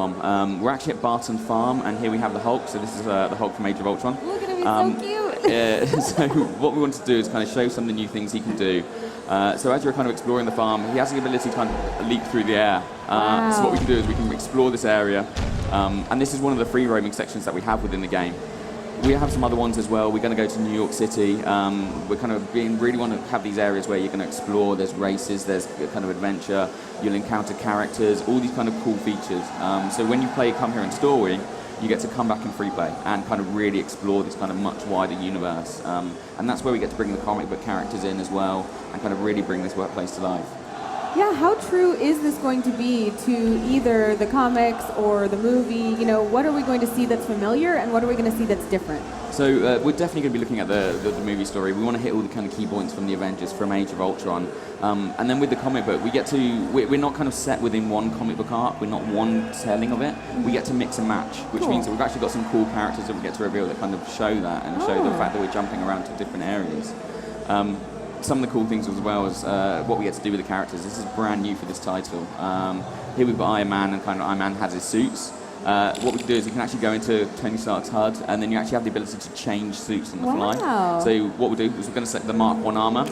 Gamescom. We're actually at Barton Farm, and here we have the Hulk. So this is the Hulk from Age of Ultron. Look at him, he's so cute. So what we want to do is kind of show some of the new things he can do. So as you're kind of exploring the farm, he has the ability to kind of leap through the air. Wow. So what we can do is we can explore this area. And this is one of the free roaming sections that we have within the game. We have some other ones as well. We're going to go to New York City. We're kind of really want to have these areas where you're going to explore. There's races, there's kind of adventure. You'll encounter characters, all these kind of cool features. So when you come here in story, you get to come back in free play and kind of really explore this kind of much wider universe. And that's where we get to bring the comic book characters in as well and kind of really bring this workplace to life. Yeah, how true is this going to be to either the comics or the movie? You know, what are we going to see that's familiar and what are we going to see that's different? So we're definitely going to be looking at the movie story. We want to hit all the kind of key points from the Avengers, from Age of Ultron. And then with the comic book, we're not kind of set within one comic book arc. We're not one telling of it. We get to mix and match, which means that we've actually got some cool characters that we get to reveal that kind of show that and show the fact that we're jumping around to different areas. Some of the cool things as well is what we get to do with the characters. This is brand new for this title. Here we've got Iron Man, and kind of Iron Man has his suits. What we can do is you can actually go into Tony Stark's HUD, and then you actually have the ability to change suits on the fly. So what we'll do is we're going to select the Mark 1 armor.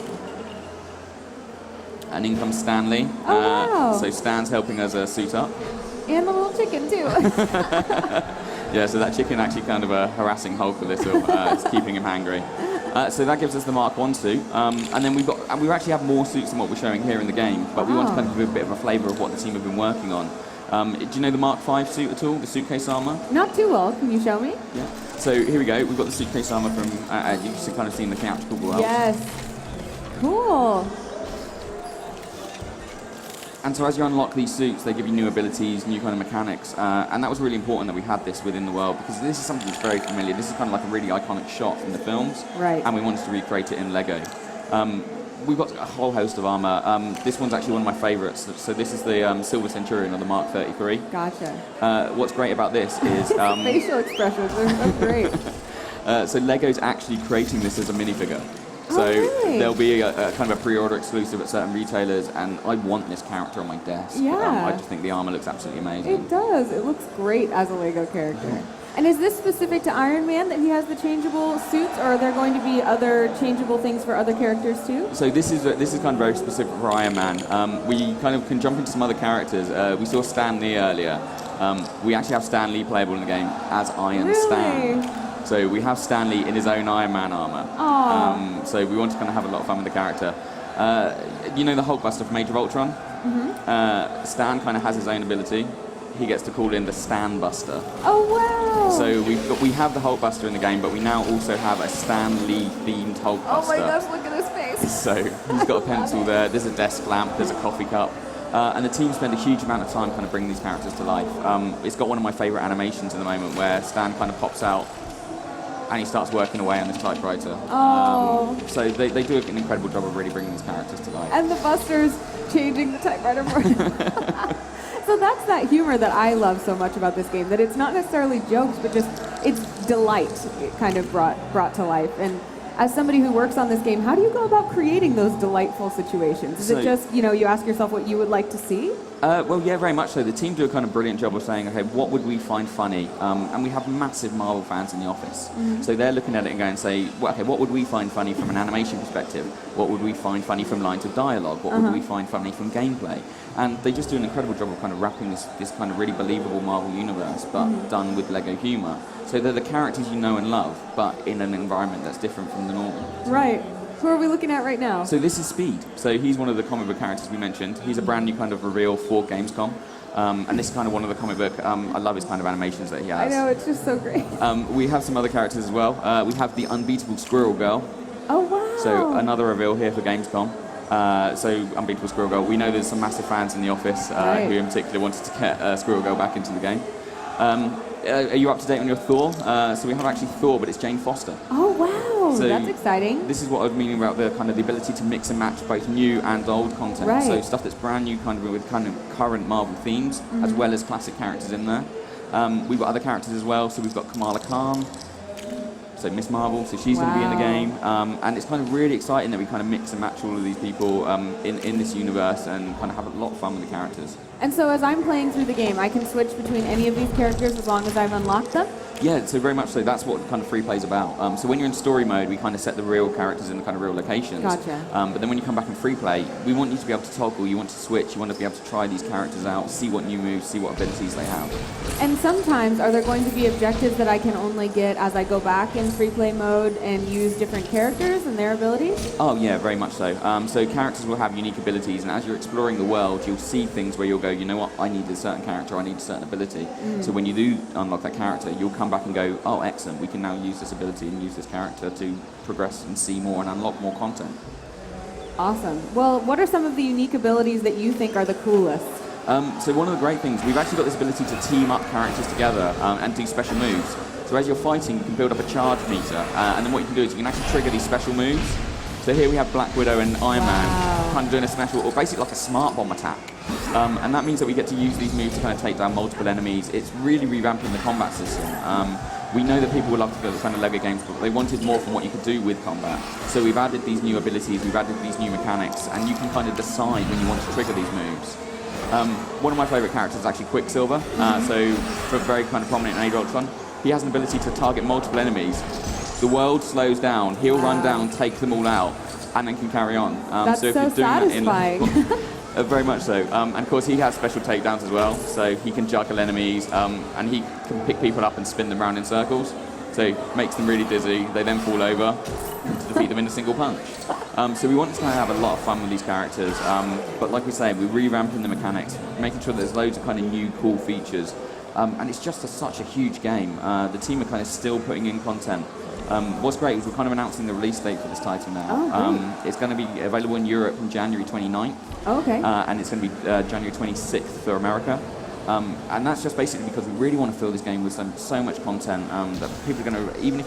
And in comes Stanley. So Stan's helping us suit up. And the little chicken, too. Yeah, so that chicken actually kind of harassing Hulk a little. It's keeping him hangry. So that gives us the Mark 1 suit. And then we actually have more suits than what we're showing here in the game, but we want to kind of give a bit of a flavour of what the team have been working on. Do you know the Mark 5 suit at all, the suitcase armour? Not too well. Can you show me? Yeah. So here we go. We've got the suitcase armour from, you've kind of seen the theatrical world. Yes. Cool. And so as you unlock these suits, they give you new abilities, new kind of mechanics, and that was really important that we had this within the world, because this is something that's very familiar. This is kind of like a really iconic shot from the films, and we wanted to recreate it in Lego. We've got a whole host of armor. This one's actually one of my favorites. So this is the Silver Centurion, or the Mark 33. Gotcha. What's great about this is... facial expressions are so great. So Lego's actually creating this as a minifigure. So there'll be a kind of a pre-order exclusive at certain retailers, and I want this character on my desk. Yeah. I just think the armor looks absolutely amazing. It does. It looks great as a Lego character. And is this specific to Iron Man, that he has the changeable suits, or are there going to be other changeable things for other characters too? So this is kind of very specific for Iron Man. We kind of can jump into some other characters. We saw Stan Lee earlier. We actually have Stan Lee playable in the game as Iron Stan. So we have Stan Lee in his own Iron Man armor. So we want to kind of have a lot of fun with the character. You know the Hulkbuster from Age of Ultron? Stan kind of has his own ability. He gets to call in the Stan Buster. Oh wow! So we have the Hulkbuster in the game, but we now also have a Stan Lee themed Hulkbuster. Oh my gosh! Look at his face. So he's got a pencil there. There's a desk lamp. There's a coffee cup. And the team spend a huge amount of time kind of bringing these characters to life. It's got one of my favourite animations at the moment, where Stan kind of pops out and he starts working away on this typewriter. So they do an incredible job of really bringing these characters to life. And the Buster's changing the typewriter for him. So that's that humor that I love so much about this game, that it's not necessarily jokes, but just it's delight kind of brought to life. And as somebody who works on this game, how do you go about creating those delightful situations? Is it just, you ask yourself what you would like to see? Well, yeah, very much so. The team do a kind of brilliant job of saying, okay, what would we find funny? And we have massive Marvel fans in the office. So they're looking at it and going, say, well, okay, what would we find funny from an animation perspective? What would we find funny from lines of dialogue? What would we find funny from gameplay? And they just do an incredible job of kind of wrapping this kind of really believable Marvel universe, but done with Lego humor. So they're the characters you know and love, but in an environment that's different from the normal. Right. Who are we looking at right now? So this is Speed. So he's one of the comic book characters we mentioned. He's a brand new kind of reveal for Gamescom. And this is kind of one of the comic book, I love his kind of animations that he has. I know, it's just so great. We have some other characters as well. We have the unbeatable Squirrel Girl. Oh, wow. So another reveal here for Gamescom. So Unbeatable Squirrel Girl. We know there's some massive fans in the office who in particular wanted to get Squirrel Girl back into the game. Are you up to date on your Thor? So we have actually Thor, but it's Jane Foster. Oh wow, so that's exciting. This is what I was meaning about the kind of the ability to mix and match both new and old content. So stuff that's brand new, kind of with kind of current Marvel themes, as well as classic characters in there. We've got other characters as well. So we've got Kamala Khan. So Miss Marvel, so she's going to be in the game, and it's kind of really exciting that we kind of mix and match all of these people in this universe and kind of have a lot of fun with the characters. And so as I'm playing through the game, I can switch between any of these characters as long as I've unlocked them? Yeah, so very much so. That's what kind of free play is about. So when you're in story mode, we kind of set the real characters in the kind of real locations. Gotcha. But then when you come back in free play, we want you to be able to toggle, you want to switch, you want to be able to try these characters out, see what new moves, see what abilities they have. And sometimes, are there going to be objectives that I can only get as I go back in free play mode and use different characters and their abilities? Oh yeah, very much so. So characters will have unique abilities, and as you're exploring the world, you'll see things where you'll go, you know what, I need a certain character, I need a certain ability. So when you do unlock that character, you'll come back and go, oh excellent, we can now use this ability and use this character to progress and see more and unlock more content. Awesome. Well, what are some of the unique abilities that you think are the coolest? So one of the great things, we've actually got this ability to team up characters together and do special moves. So as you're fighting, you can build up a charge meter, and then what you can do is you can actually trigger these special moves. So here we have Black Widow and Iron Man kind of doing a special, or basically like a smart bomb attack. And that means that we get to use these moves to kind of take down multiple enemies. It's really revamping the combat system. We know that people would love to build the kind of LEGO games, but they wanted more from what you could do with combat. So we've added these new abilities, we've added these new mechanics, and you can kind of decide when you want to trigger these moves. One of my favourite characters is actually Quicksilver, so very kind of prominent in Age of Ultron. He has an ability to target multiple enemies. The world slows down, he'll run down, take them all out, and then can carry on. That's so if so you're doing satisfying. That in, very much so. And of course he has special takedowns as well, so he can juggle enemies, and he can pick people up and spin them around in circles. So makes them really dizzy, they then fall over to defeat them in a single punch. So we want to kind of have a lot of fun with these characters, but like we say, we're revamping the mechanics, making sure there's loads of kind of new cool features. And it's just such a huge game. The team are kind of still putting in content. What's great is we're kind of announcing the release date for this title now. Oh, it's going to be available in Europe on January 29th. Oh, okay. And it's going to be January 26th for America. And that's just basically because we really want to fill this game with so much content that people are going to, even if you